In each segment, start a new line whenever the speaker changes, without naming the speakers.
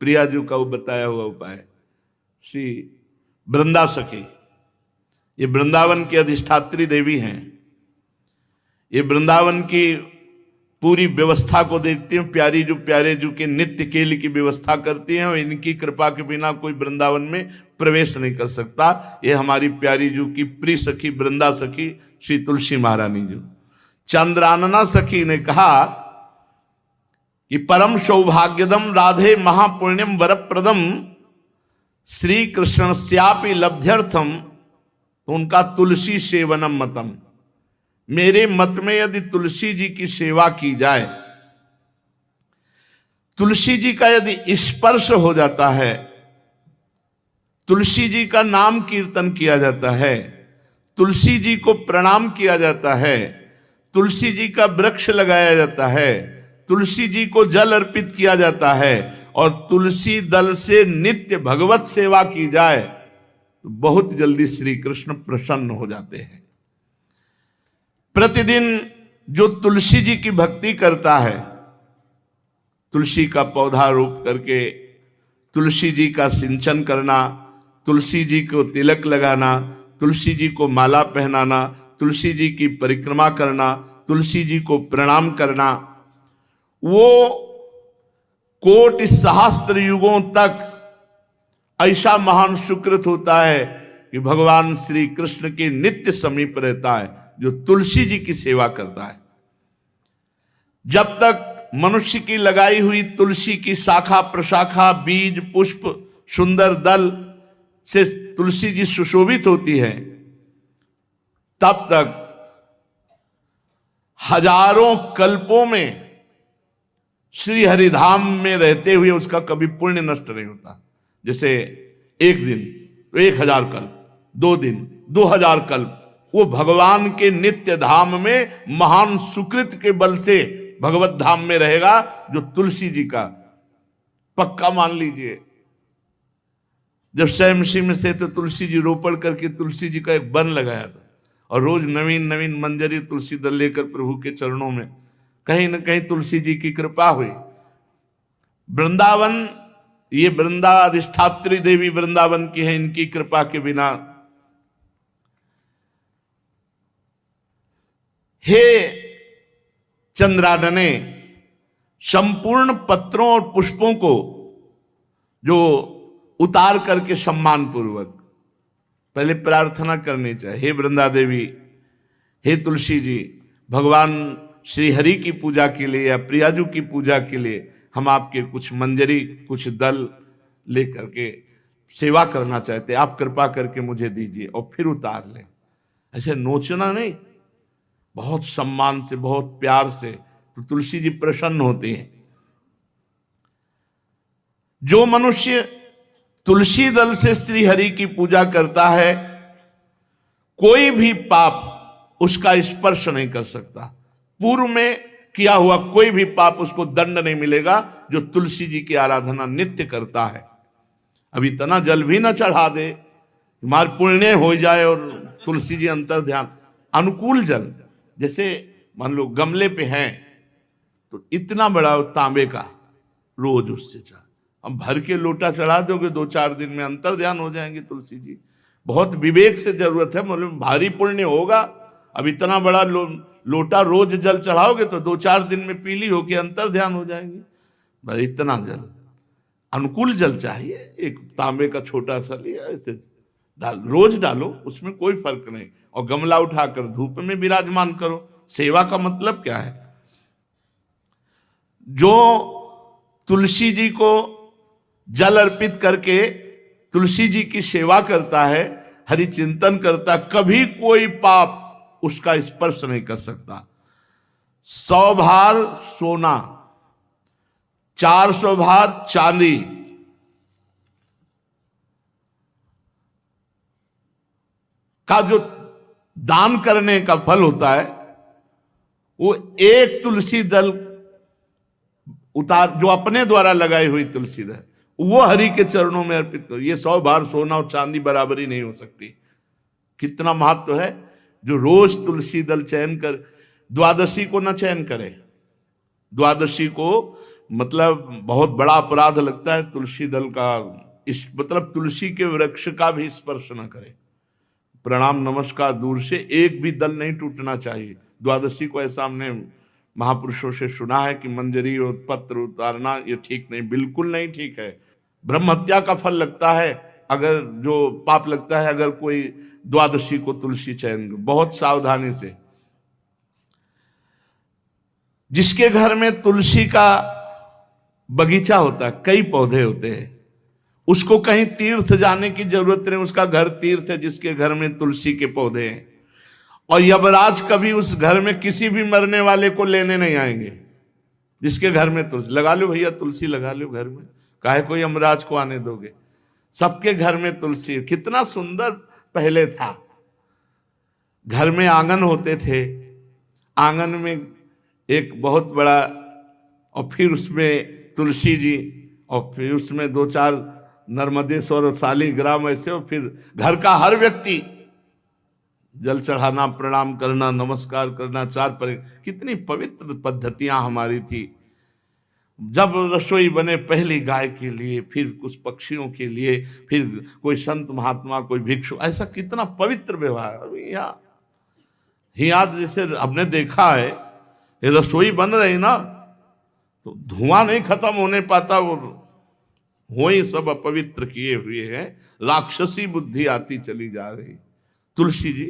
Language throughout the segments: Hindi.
प्रियाजू का वो बताया हुआ उपाय। श्री वृंदा सखी, ये वृंदावन की अधिष्ठात्री देवी हैं। ये वृंदावन की पूरी व्यवस्था को देखती हैं। प्यारे जू के नित्य केली की व्यवस्था करती हैं और इनकी कृपा के बिना कोई वृंदावन में प्रवेश नहीं कर सकता। ये हमारी प्यारी जू की प्रिय सखी वृंदा सखी श्री तुलसी महारानी जी। चंद्रानना सखी ने कहा कि परम सौभाग्यदम राधे महापुण्यम वरप्रदम श्री कृष्ण श्यापि लब्ध्यर्थम, तो उनका तुलसी सेवनम मतम। मेरे मत में यदि तुलसी जी की सेवा की जाए, तुलसी जी का यदि स्पर्श हो जाता है, तुलसी जी का नाम कीर्तन किया जाता है, तुलसी जी को प्रणाम किया जाता है, तुलसी जी का वृक्ष लगाया जाता है, तुलसी जी को जल अर्पित किया जाता है और तुलसी दल से नित्य भगवत सेवा की जाए, तो बहुत जल्दी श्री कृष्ण प्रसन्न हो जाते हैं। प्रतिदिन जो तुलसी जी की भक्ति करता है, तुलसी का पौधा रोप करके तुलसी जी का सिंचन करना, तुलसी जी को तिलक लगाना, तुलसी जी को माला पहनाना, तुलसी जी की परिक्रमा करना, तुलसी जी को प्रणाम करना, वो कोटि सहस्त्र युगों तक ऐसा महान सुकृत होता है कि भगवान श्री कृष्ण के नित्य समीप रहता है जो तुलसी जी की सेवा करता है। जब तक मनुष्य की लगाई हुई तुलसी की शाखा प्रशाखा बीज पुष्प सुंदर दल से तुलसी जी सुशोभित होती है, तब तक हजारों कल्पों में श्री हरिधाम में रहते हुए उसका कभी पुण्य नष्ट नहीं होता। जैसे एक दिन तो 1000 कल्प, 2 दिन 2000 कल्प वो भगवान के नित्य धाम में महान सुकृत के बल से भगवत धाम में रहेगा, जो तुलसी जी का पक्का मान लीजिए। जब स्वयं में से तो तुलसी जी रोपण करके तुलसी जी का एक वन लगाया था और रोज नवीन नवीन मंजरी तुलसी दल लेकर प्रभु के चरणों में, कहीं न कहीं तुलसी जी की कृपा हुई। वृंदावन, ये वृंदा अधिष्ठात्री देवी वृंदावन की है, इनकी कृपा के बिना। हे चंद्रानने, संपूर्ण पत्रों और पुष्पों को जो उतार करके सम्मान पूर्वक पहले प्रार्थना करनी चाहिए। हे वृंदा देवी, हे तुलसी जी, भगवान श्री हरि की पूजा के लिए या प्रियाजू की पूजा के लिए हम आपके कुछ मंजरी कुछ दल लेकर के सेवा करना चाहते हैं, आप कृपा करके मुझे दीजिए, और फिर उतार लें। ऐसे नोचना नहीं, बहुत सम्मान से बहुत प्यार से, तो तुलसी जी प्रसन्न होते हैं। जो मनुष्य तुलसी दल से श्री हरि की पूजा करता है, कोई भी पाप उसका स्पर्श नहीं कर सकता। पूर्व में किया हुआ कोई भी पाप उसको दंड नहीं मिलेगा, जो तुलसी जी की आराधना नित्य करता है। अब इतना जल भी ना चढ़ा दे, हमारे पुण्य हो जाए और तुलसी जी अंतर ध्यान। अनुकूल जल, जैसे मान लो गमले पे हैं तो इतना बड़ा तांबे का रोज उससे चढ़ा, अब भर के लोटा चढ़ा दोगे 2-4 दिन में अंतर ध्यान हो जाएंगे तुलसी जी। बहुत विवेक से जरूरत है, मतलब भारी पुण्य होगा। अब इतना बड़ा लोटा रोज जल चढ़ाओगे तो 2-4 दिन में पीली होके अंतर ध्यान हो जाएंगे। बस इतना जल, अनुकूल जल चाहिए। एक तांबे का छोटा सा लिया, ऐसे डाल, रोज डालो, उसमें कोई फर्क नहीं। और गमला उठाकर धूप में विराजमान करो। सेवा का मतलब क्या है? जो तुलसी जी को जल अर्पित करके तुलसी जी की सेवा करता है, हरि चिंतन करता, कभी कोई पाप उसका स्पर्श नहीं कर सकता। 100 भार सोना, 400 भार चांदी, का जो दान करने का फल होता है, वो एक तुलसी दल उतार, जो अपने द्वारा लगाई हुई तुलसी दल, वो हरि के चरणों में अर्पित करो। ये 100 भार सोना और चांदी बराबरी नहीं हो सकती। कितना महत्व है। जो रोज तुलसी दल चयन कर, द्वादशी को न चयन करे, द्वादशी को मतलब बहुत बड़ा अपराध लगता है तुलसी दल का, इस मतलब तुलसी के वृक्ष का भी स्पर्श न करे। प्रणाम नमस्कार दूर से, एक भी दल नहीं टूटना चाहिए। द्वादशी को ऐसा हमने महापुरुषों से सुना है कि मंजरी और पत्र उतारना ये ठीक नहीं, बिल्कुल नहीं ठीक है। ब्रह्म हत्या का फल लगता है, अगर जो पाप लगता है अगर कोई द्वादशी को तुलसी चयन, बहुत सावधानी से। जिसके घर में तुलसी का बगीचा होता है, कई पौधे होते हैं, उसको कहीं तीर्थ जाने की जरूरत नहीं, उसका घर तीर्थ है जिसके घर में तुलसी के पौधे हैं। और यमराज कभी उस घर में किसी भी मरने वाले को लेने नहीं आएंगे जिसके घर में तुलसी। लगा लो भैया तुलसी लगा लो घर में, काहे कोई यमराज को आने दोगे? सबके घर में तुलसी। कितना सुंदर पहले था, घर में आंगन होते थे, आंगन में एक बहुत बड़ा, और फिर उसमें तुलसी जी, और फिर उसमें 2-4 नर्मदेश्वर और शालिग्राम ऐसे, और फिर घर का हर व्यक्ति जल चढ़ाना, प्रणाम करना, नमस्कार करना, 4 पर। कितनी पवित्र पद्धतियां हमारी थी। जब रसोई बने पहली गाय के लिए, फिर कुछ पक्षियों के लिए, फिर कोई संत महात्मा, कोई भिक्षु, ऐसा कितना पवित्र व्यवहार। अभी यहाँ जैसे हमने देखा है, ये रसोई बन रही ना तो धुआं नहीं खत्म होने पाता, वो ही सब अपवित्र किए हुए हैं, राक्षसी बुद्धि आती चली जा रही। तुलसी जी,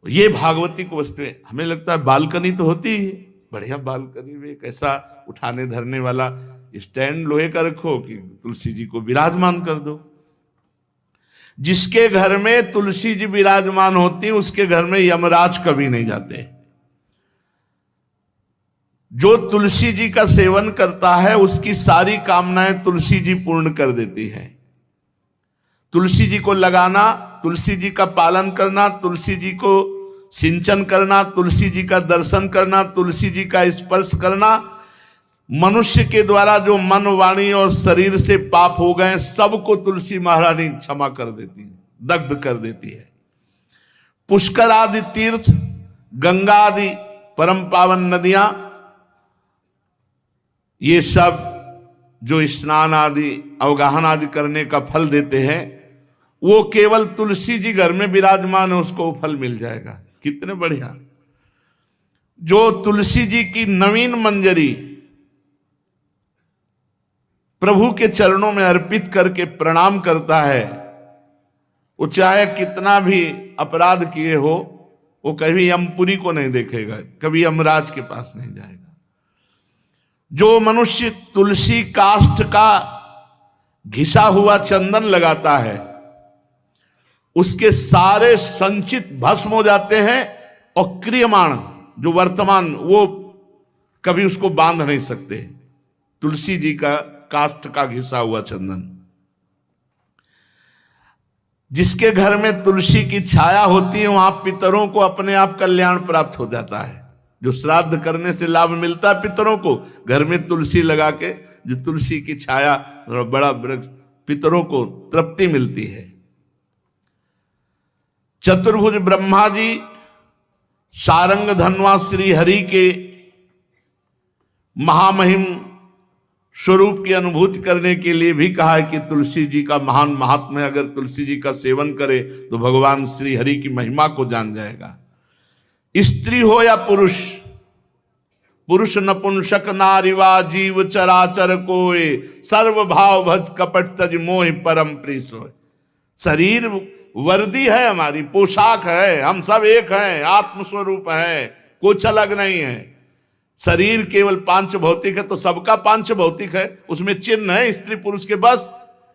ये भागवती को वस्तु है। हमें लगता है बालकनी तो होती ही, बढ़िया बालकनी में एक ऐसा उठाने धरने वाला स्टैंड लोहे का रखो कि तुलसी जी को विराजमान कर दो। जिसके घर में तुलसी जी विराजमान होती, उसके घर में यमराज कभी नहीं जाते। जो तुलसी जी का सेवन करता है उसकी सारी कामनाएं तुलसी जी पूर्ण कर देती है। तुलसी जी को लगाना, तुलसी जी का पालन करना, तुलसी जी को सिंचन करना, तुलसी जी का दर्शन करना, तुलसी जी का स्पर्श करना, मनुष्य के द्वारा जो मन, वाणी और शरीर से पाप हो गए सबको तुलसी महारानी क्षमा कर देती है, दग्ध कर देती है। पुष्कर आदि तीर्थ, गंगा आदि परम पावन नदियां, ये सब जो स्नान आदि अवगाहन आदि करने का फल देते हैं, वो केवल तुलसी जी घर में विराजमान है उसको फल मिल जाएगा। कितने बढ़िया। जो तुलसी जी की नवीन मंजरी प्रभु के चरणों में अर्पित करके प्रणाम करता है, वो चाहे कितना भी अपराध किए हो, वो कभी यमपुरी को नहीं देखेगा, कभी यमराज के पास नहीं जाएगा। जो मनुष्य तुलसी काष्ठ का घिसा हुआ चंदन लगाता है, उसके सारे संचित भस्म हो जाते हैं, और क्रियमाण जो वर्तमान, वो कभी उसको बांध नहीं सकते। तुलसी जी का काष्ठ का घिसा हुआ चंदन। जिसके घर में तुलसी की छाया होती है वहां पितरों को अपने आप कल्याण प्राप्त हो जाता है। जो श्राद्ध करने से लाभ मिलता है पितरों को, घर में तुलसी लगा के जो तुलसी की छाया, बड़ा वृक्ष, पितरों को तृप्ति मिलती है। चतुर्भुज ब्रह्मा जी सारंग धनवा श्री हरि के महामहिम स्वरूप की अनुभूति करने के लिए भी कहा है कि तुलसी जी का महान महात्म्य, अगर तुलसी जी का सेवन करे तो भगवान श्री हरि की महिमा को जान जाएगा। स्त्री हो या पुरुष, पुरुष नपुंसक नारीवा जीव चराचर कोय, सर्व भाव भज कपट तज मोह परम प्रिय सोय। शरीर वर्दी है, हमारी पोशाक है, हम सब एक हैं, आत्मस्वरूप है, कुछ अलग नहीं है। शरीर केवल पांच भौतिक है तो सबका पांच भौतिक है, उसमें चिन्ह है स्त्री पुरुष के, बस।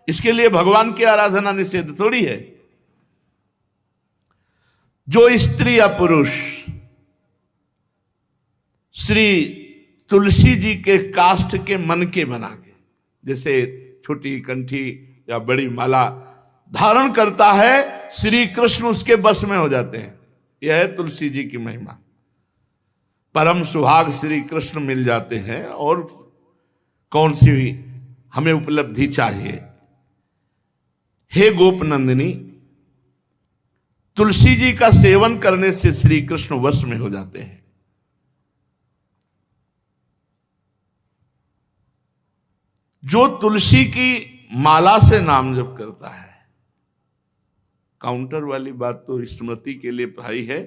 इसके लिए भगवान की आराधना निषेध थोड़ी है। जो स्त्री या पुरुष श्री तुलसी जी के काष्ठ के मन के बना के, जैसे छोटी कंठी या बड़ी माला धारण करता है, श्री कृष्ण उसके बस में हो जाते हैं। यह है तुलसी जी की महिमा। परम सुहाग श्री कृष्ण मिल जाते हैं, और कौन सी भी हमें उपलब्धि चाहिए। हे गोपनंदिनी, तुलसी जी का सेवन करने से श्री कृष्ण वश में हो जाते हैं। जो तुलसी की माला से नाम जप करता है, काउंटर वाली बात तो स्मृति के लिए भाई है,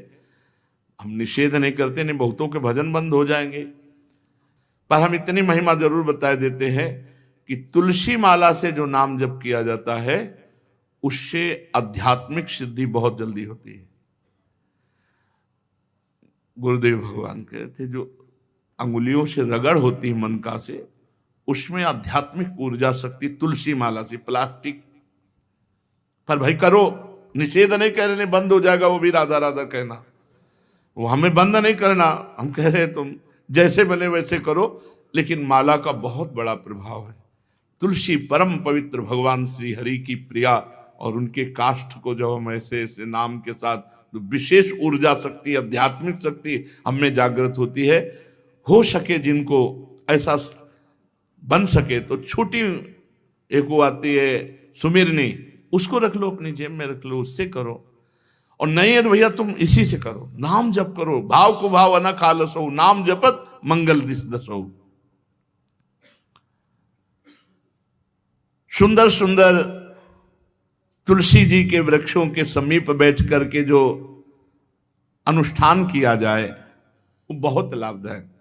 हम निषेध नहीं करते, नहीं बहुतों के भजन बंद हो जाएंगे, पर हम इतनी महिमा जरूर बता देते हैं कि तुलसी माला से जो नाम जप किया जाता है उससे आध्यात्मिक सिद्धि बहुत जल्दी होती है। गुरुदेव भगवान कहते थे जो अंगुलियों से रगड़ होती है मनका से, उसमें आध्यात्मिक ऊर्जा शक्ति तुलसी माला से। प्लास्टिक पर भाई करो, निषेध नहीं कह रहे, बंद हो जाएगा वो भी राधा राधा कहना, वो हमें बंद नहीं करना, हम कह रहे तुम जैसे बने वैसे करो, लेकिन माला का बहुत बड़ा प्रभाव है। तुलसी परम पवित्र भगवान श्री हरि की प्रिया, और उनके काष्ठ को जब हम ऐसे ऐसे नाम के साथ, तो विशेष ऊर्जा शक्ति, आध्यात्मिक शक्ति हमें जागृत होती है। हो सके जिनको ऐसा बन सके तो छोटी एक वो आती है सुमिरनी, उसको रख लो, अपनी जेब में रख लो, उससे करो। और नहीं है तो भैया तुम इसी से करो, नाम जप करो, भाव को भाव अना खालसो, नाम जपत मंगल दिस दसो। सुंदर सुंदर तुलसी जी के वृक्षों के समीप बैठ करके जो अनुष्ठान किया जाए वो बहुत लाभदायक।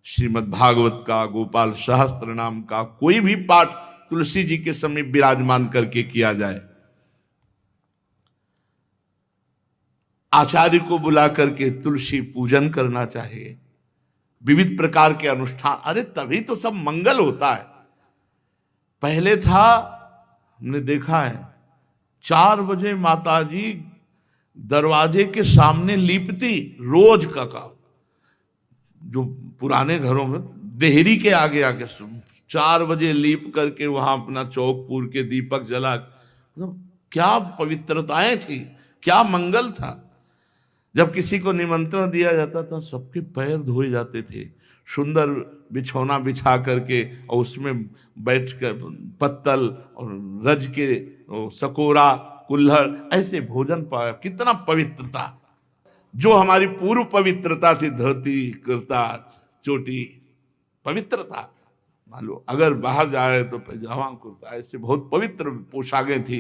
श्रीमद् भागवत का, गोपाल सहस्त्र नाम का कोई भी पाठ तुलसी जी के समीप विराजमान करके किया जाए, आचार्य को बुला करके तुलसी पूजन करना चाहिए, विविध प्रकार के अनुष्ठान, अरे तभी तो सब मंगल होता है। पहले था, हमने देखा है, 4 बजे माताजी दरवाजे के सामने लीपती, रोज का काम। जो पुराने घरों में देहरी के आगे आके 4 बजे लीप करके वहां अपना चौकपुर के दीपक जला, मतलब क्या पवित्रताएं थी, क्या मंगल था। जब किसी को निमंत्रण दिया जाता था सबके पैर धोए जाते थे, सुंदर बिछौना बिछा करके, और उसमें बैठ कर पत्तल और रज के सकोरा कुल्हड़ ऐसे भोजन पाया। कितना पवित्रता, जो हमारी पूर्व पवित्रता थी, धोती कुर्ता चोटी, पवित्रता। मान लो अगर बाहर जा रहे तो पैजामा कुर्ता, ऐसे बहुत पवित्र पोशाकें थी,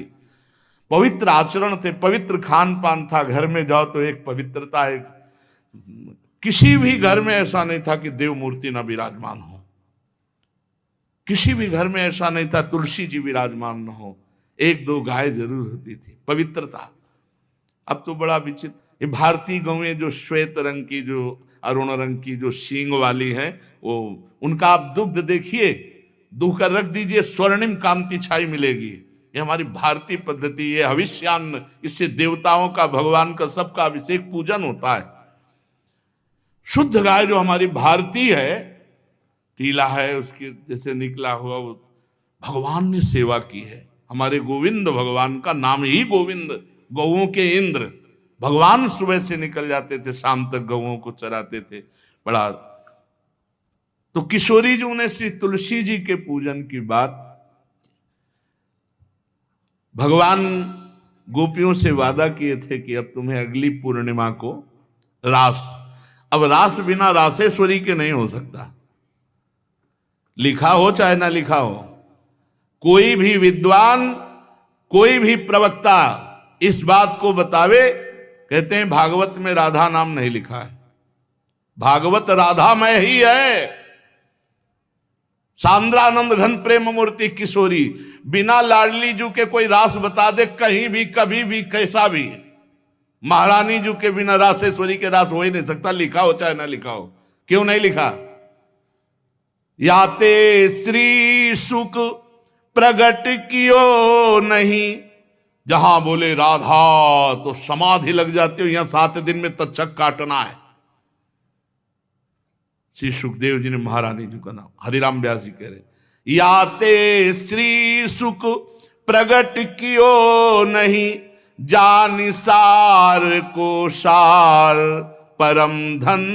पवित्र आचरण थे, पवित्र खान पान था। घर में जाओ तो एक पवित्रता, एक किसी भी घर में ऐसा नहीं था कि देव मूर्ति ना विराजमान हो, किसी भी घर में ऐसा नहीं था तुलसी जी विराजमान न हो, 1-2 गाय जरूर होती थी, पवित्रता। अब तो बड़ा विचित्र, ये भारतीय गौएं जो श्वेत रंग की, जो अरुण रंग की, जो सींग वाली हैं, वो उनका आप दुग्ध देखिए, दूह कर रख दीजिए, स्वर्णिम कांति छाई मिलेगी। ये हमारी भारतीय पद्धति, ये हविष्यान्न, इससे देवताओं का, भगवान का, सबका अभिषेक पूजन होता है। शुद्ध गाय जो हमारी भारतीय है, तीला है उसके जैसे निकला हुआ, वो भगवान ने सेवा की है। हमारे गोविंद भगवान का नाम ही गोविंद, गौओं के इंद्र। भगवान सुबह से निकल जाते थे, शाम तक गौओं को चराते थे। बड़ा तो किशोरी जी ने श्री तुलसी जी के पूजन की बात, भगवान गोपियों से वादा किए थे कि अब तुम्हें अगली पूर्णिमा को रास, अब रास बिना रासेश्वरी के नहीं हो सकता, लिखा हो चाहे ना लिखा हो। कोई भी विद्वान, कोई भी प्रवक्ता इस बात को बतावे, कहते हैं भागवत में राधा नाम नहीं लिखा है, भागवत राधामय ही है। सांद्रानंद घन प्रेम मूर्ति किशोरी, बिना लाडली जू के कोई रास बता दे कहीं भी, कभी भी, कैसा भी, महारानी जू के बिना रासेश्वरी के रास हो ही नहीं सकता, लिखा हो चाहे ना लिखा हो। क्यों नहीं लिखा? याते श्री सुख प्रगट कियो नहीं, जहां बोले राधा तो समाधि लग जाती हो, यहां 7 दिन में तक्षक काटना है। श्री सुखदेव जी ने महारानी जी का नाम, हरिराम व्यास जी कह रहे, याते श्री सुख प्रगट कियो नहीं, जानि सार को सार परम धन,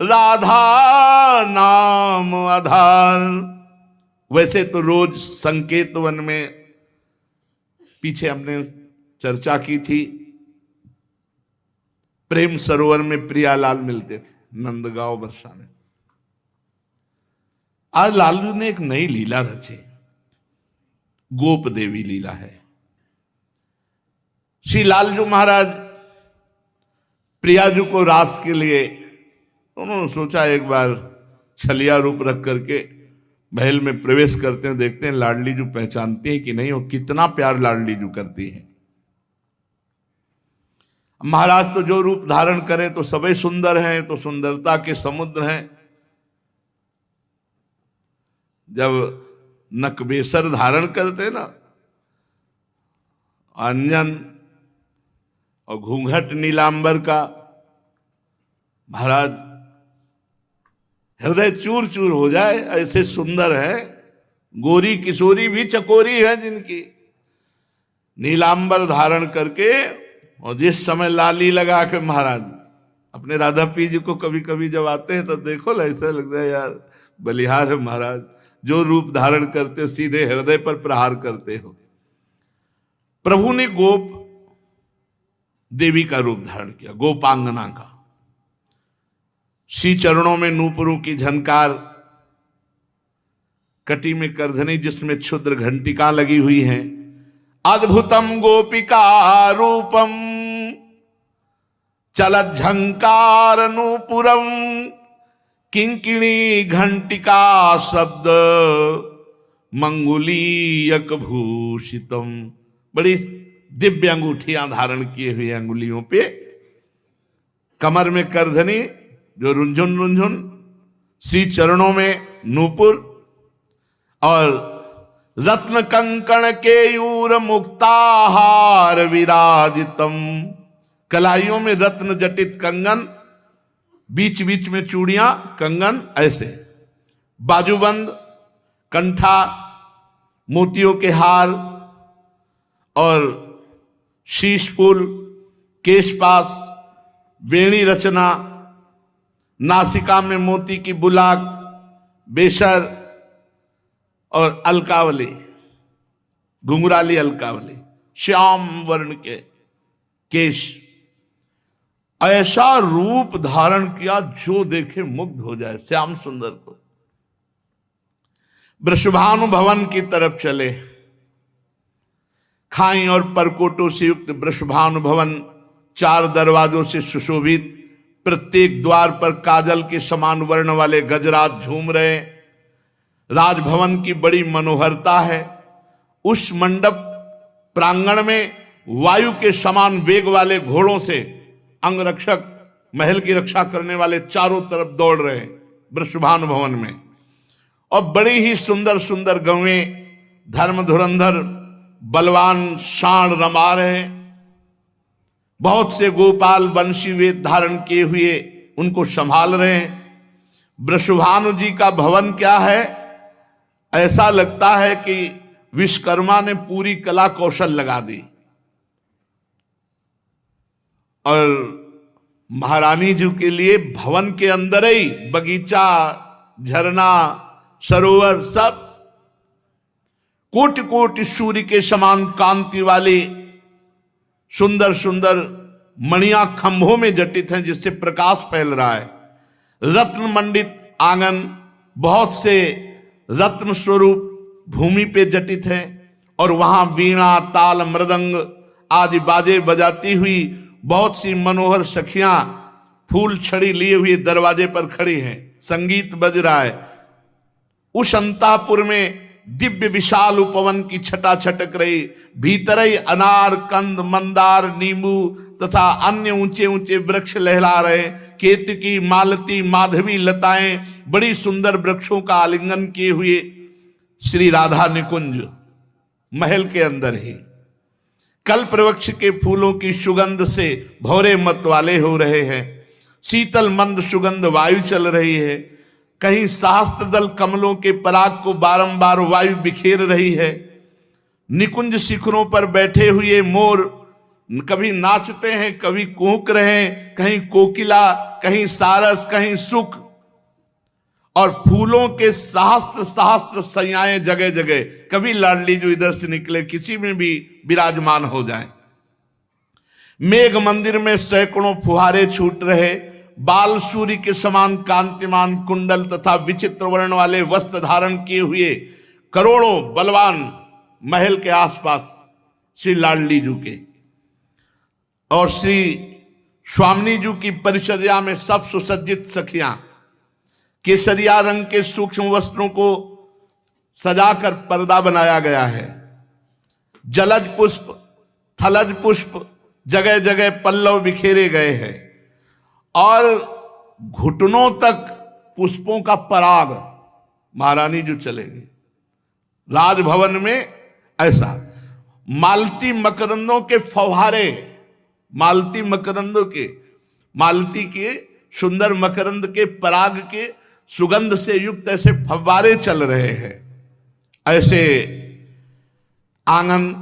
राधा नाम आधार। वैसे तो रोज संकेत वन में, पीछे हमने चर्चा की थी, प्रेम सरोवर में प्रियालाल मिलते थे, नंदगांव बरसाने। आज लालू ने एक नई लीला रची, गोप देवी लीला है। श्री लालजू महाराज प्रियाजू को रास के लिए उन्होंने सोचा एक बार छलिया रूप रख करके महल में प्रवेश करते हैं, देखते हैं लाडली जू पहचानती है कि नहीं, और कितना प्यार लाडली जू करती है। महाराज तो जो रूप धारण करे तो सभी सुंदर हैं, तो सुंदरता के समुद्र हैं। जब नकबेसर धारण करते ना, अंजन और घूंघट नीलांबर का, महाराज हृदय चूर चूर हो जाए, ऐसे सुंदर है। गोरी किशोरी भी चकोरी है जिनकी, नीलांबर धारण करके, और जिस समय लाली लगा के महाराज अपने राधा पी जी को कभी कभी जब आते हैं तो देखो ऐसा लगता है यार बलिहार है महाराज, जो रूप धारण करते हो सीधे हृदय पर प्रहार करते हो। प्रभु ने गोप देवी का रूप धारण किया, गोपांगना का। श्री चरणों में नूपुरों की झनकार, कटी में करधनी जिसमें क्षुद्र घंटिका लगी हुई हैं। अद्भुतम गोपिका रूपम चलत झंकार नूपुरम किंकिणी घंटिका शब्द मंगुलीयक भूषितम। बड़ी दिव्य अंगूठियां धारण किए हुए अंगुलियों पे, कमर में करधनी जो रुंझुन रुंझुन, श्री चरणों में नूपुर, और रत्न कंकण केयूर मुक्ताहार विराजितम। कलाइयों में रत्न जटित कंगन, बीच बीच में चूड़ियां कंगन ऐसे, बाजूबंद, कंठा, मोतियों के हार और शीश फूल, केशपास, वेणी रचना, नासिका में मोती की बुलाक, बेशर और अलकावली, घुंघराली अलकावली, श्याम वर्ण के केश। ऐसा रूप धारण किया जो देखे मुग्ध हो जाए श्याम सुंदर को। वृषभानु भवन की तरफ चले। खाई और परकोटों से युक्त वृषभानु भवन 4 दरवाजों से सुशोभित, प्रत्येक द्वार पर काजल के समान वर्ण वाले गजराज झूम रहे। राजभवन की बड़ी मनोहरता है। उस मंडप प्रांगण में वायु के समान वेग वाले घोड़ों से अंगरक्षक महल की रक्षा करने वाले चारों तरफ दौड़ रहे हैं वृषभानु भवन में। और बड़ी ही सुंदर सुंदर गौएं, धर्म धुरंधर बलवान शाण रमा रहे। बहुत से गोपाल बंशी वेद धारण किए हुए उनको संभाल रहे हैं। वृषभानु जी का भवन क्या है, ऐसा लगता है कि विश्वकर्मा ने पूरी कला कौशल लगा दी। और महारानी जी के लिए भवन के अंदर ही बगीचा, झरना, सरोवर, सब कोटि कोटि सूर्य के समान कांति वाली सुंदर सुंदर मणियां खंभों में जटित हैं, जिससे प्रकाश फैल रहा है। रत्न मंडित आंगन, बहुत से रत्न स्वरूप भूमि पे जटित हैं, और वहां वीणा, ताल, मृदंग आदि बाजे बजाती हुई बहुत सी मनोहर सखियां फूल छड़ी लिए हुए दरवाजे पर खड़ी हैं, संगीत बज रहा है। उस अंतापुर में दिव्य विशाल उपवन की छटा छटक रही। भीतर ही अनार, कंद, मंदार, नींबू तथा अन्य ऊंचे ऊंचे वृक्ष लहला रहे। केतकी, मालती, माधवी लताएं बड़ी सुंदर वृक्षों का आलिंगन किए हुए श्री राधा निकुंज महल के अंदर ही कल्प वृक्ष के फूलों की सुगंध से भौरे मत वाले हो रहे हैं। शीतल मंद सुगंध वायु चल रही है। कहीं सहस्त्र दल कमलों के पराग को बारंबार वायु बिखेर रही है। निकुंज शिखरों पर बैठे हुए मोर कभी नाचते हैं, कभी कूक रहे हैं, कहीं कोकिला, कहीं सारस, कहीं सुख। और फूलों के सहस्त्र सहस्त्र सैयाएं जगह जगह, कभी लाडली जो इधर से निकले किसी में भी विराजमान हो जाएं। मेघ मंदिर में सैकड़ों फुहारे छूट रहे। बाल सूर्य के समान कांतिमान कुंडल तथा विचित्र वर्ण वाले वस्त्र धारण किए हुए करोड़ों बलवान महल के आसपास श्री लाडली जी के, और श्री स्वामिनी जी की परिचर्या में सब सुसज्जित सखियां केसरिया रंग के सूक्ष्म वस्त्रों को सजाकर पर्दा बनाया गया है। जलज पुष्प, थलज पुष्प, जगह जगह पल्लव बिखेरे गए हैं और घुटनों तक पुष्पों का पराग महारानी जो चलेंगे राजभवन में। ऐसा मालती मकरंदों के फव्वारे, मालती मकरंदों के, मालती के सुंदर मकरंद के पराग के सुगंध से युक्त ऐसे फव्वारे चल रहे हैं। ऐसे आंगन